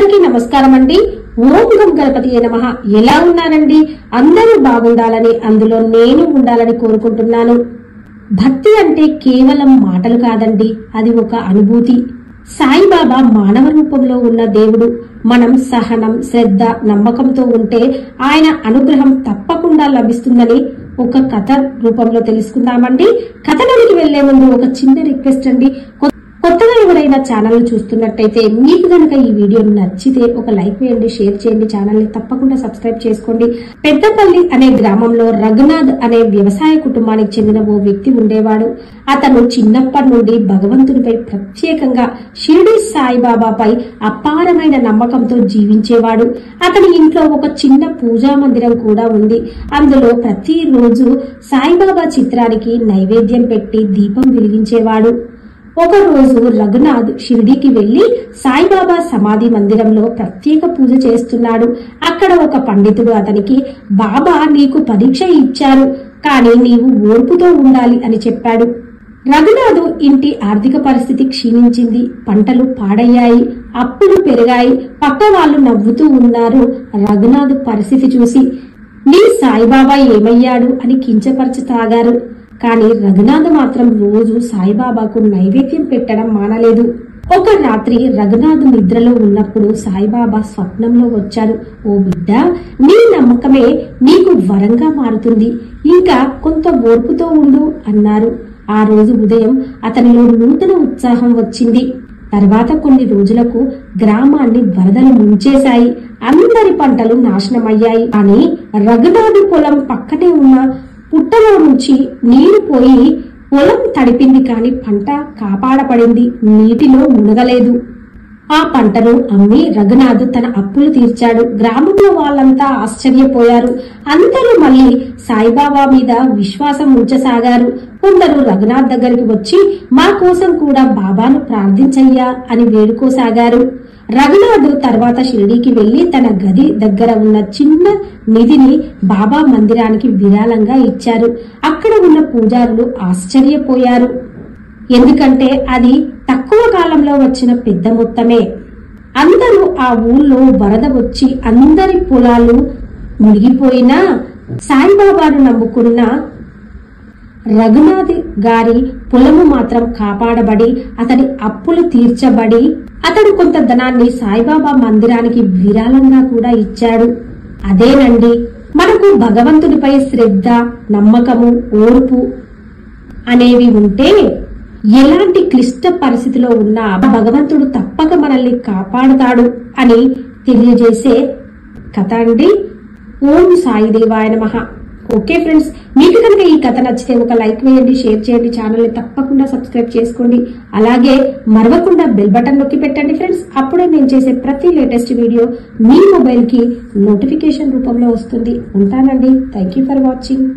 అందరికీ నమస్కారం అండి. ఓం గం గణపతియే నమః. ఎలా ఉన్నారండి? అందరూ బాగుండాలని, అందులో నేను ఉండాలని కోరుకుంటున్నాను. భక్తి అంటే కేవలం మాటలు కాదండి, అది ఒక అనుభూతి. సాయిబాబా మానవ రూపంలో ఉన్న దేవుడు. మనం సహనం, శ్రద్ధ, నమ్మకంతో ఉంటే ఆయన అనుగ్రహం తప్పకుండా లభిస్తుందని ఒక కథ రూపంలో తెలుసుకుందామండి. కథలోకి వెళ్లే ముందు ఒక చిన్న రిక్వెస్ట్ అండి. కొత్తగా ఎవరైనా ఛానల్ చూస్తున్నట్టయితే మీకు గనక ఈ వీడియో నచ్చితే ఒక లైక్ వేయండి, షేర్ చేయండి, ఛానల్ ని తప్పకుండా సబ్స్క్రైబ్ చేసుకోండి. పెద్దపల్లి అనే గ్రామంలో రఘునాథ్ అనే వ్యవసాయ కుటుంబానికి చెందిన ఓ వ్యక్తి ఉండేవాడు. అతను చిన్నప్పటి నుండి భగవంతుడిపై, ప్రత్యేకంగా షిరిడి సాయిబాబాపై అపారమైన నమ్మకంతో జీవించేవాడు. అతని ఇంట్లో ఒక చిన్న పూజా మందిరం కూడా ఉంది. అందులో ప్రతిరోజు సాయిబాబా చిత్రానికి నైవేద్యం పెట్టి దీపం వెలిగించేవాడు. ఒక రోజు రఘునాథ్ షిరిడీకి వెళ్లి సాయిబాబా సమాధి మందిరంలో ప్రత్యేక పూజ చేస్తున్నాడు. అక్కడ ఒక పండితుడు అతనికి, బాబా నీకు పరీక్ష ఇచ్చారు, కానీ నీవు ఓర్పుతో ఉండాలి అని చెప్పాడు. రఘునాథ్ ఇంటి ఆర్థిక పరిస్థితి క్షీణించింది. పంటలు పాడయ్యాయి, అప్పులు పెరిగాయి. పక్క వాళ్ళు నవ్వుతూ ఉన్నారు. రఘునాథ్ పరిస్థితి చూసి, నీ సాయిబాబా ఏమయ్యాడు అని కించపరచసాగారు. కానీ రఘునాథ్ మాత్రం రోజు సాయిబాబాకు నైవేద్యం పెట్టడం మానలేదు. ఒక రాత్రి రఘునాథ్ నిద్రలో ఉన్నప్పుడు సాయిబాబా స్వప్నంలో వచ్చారు. ఓ బిడ్డ, నీ నమ్మకమే నీకు వరంగా మారుతుంది, ఇంకా కొంత ఓర్పుతో ఉండు అన్నారు. ఆ రోజు ఉదయం అతనిలో నూతన ఉత్సాహం వచ్చింది. తర్వాత కొన్ని రోజులకు గ్రామాన్ని వరదలు ముంచేశాయి. అందరి పంటలు నాశనమయ్యాయి. కానీ రఘునాథ్ పొలం పక్కనే ఉన్న పుట్టలో నుంచి నీరు పోయి పొలం తడిపింది, కాని పంట కాపాడపడింది, నీటిలో మునగలేదు. ఆ పంటను అమ్మి రఘునాథ్ తన అప్పులు తీర్చాడు. గ్రామంలో వాళ్ళంతా ఆశ్చర్యపోయారు. అందరూ మళ్ళీ సాయిబాబా మీద విశ్వాసం ఉంచసాగారు. కొందరు రఘునాథ్ దగ్గరికి వచ్చి, మా కోసం కూడా బాబాను ప్రార్థించయ్యా అని వేడుకోసాగారు. రఘునాథ్ తర్వాత షిరిడీకి వెళ్లి తన గది దగ్గర ఉన్న చిన్న నిధిని బాబా మందిరానికి విరాళంగా ఇచ్చారు. అక్కడ ఉన్న పూజారులు ఆశ్చర్యపోయారు, ఎందుకంటే అది తక్కువ కాలంలో వచ్చిన పెద్ద మొత్తమే. అందరూ ఆ ఊళ్ళో వరద వచ్చి అందరి పొలాలు మునిగిపోయినా సాయిబాబాను నమ్ముకున్న రఘునాథ్ గారి పొలము మాత్రం కాపాడబడి, అతని అప్పులు తీర్చబడి, అతడు కొంత ధనాన్ని సాయిబాబా మందిరానికి విరాళంగా కూడా ఇచ్చాడు. అదేనండి, మనకు భగవంతుడిపై శ్రద్ధ, నమ్మకము, ఓర్పు అనేవి ఉంటే ఎలాంటి క్లిష్ట పరిస్థితిలో ఉన్నా భగవంతుడు తప్పక మనల్ని కాపాడుతాడు అని తెలియజేసే కథ అండి. ఓం సాయిదేవాయ నమః. ఓకే ఫ్రెండ్స్, మీకు కనుక ఈ కథ నచ్చితే ఒక లైక్ వేయండి, షేర్ చేయండి, ఛానల్ ని తప్పకుండా సబ్స్క్రైబ్ చేసుకోండి. అలాగే మరవకుండా బెల్ బటన్ నొక్కి పెట్టండి ఫ్రెండ్స్. అప్పుడే నేను చేసే ప్రతి లేటెస్ట్ వీడియో మీ మొబైల్ కి నోటిఫికేషన్ రూపంలో వస్తుంది. ఉంటానండి. Thank you for watching.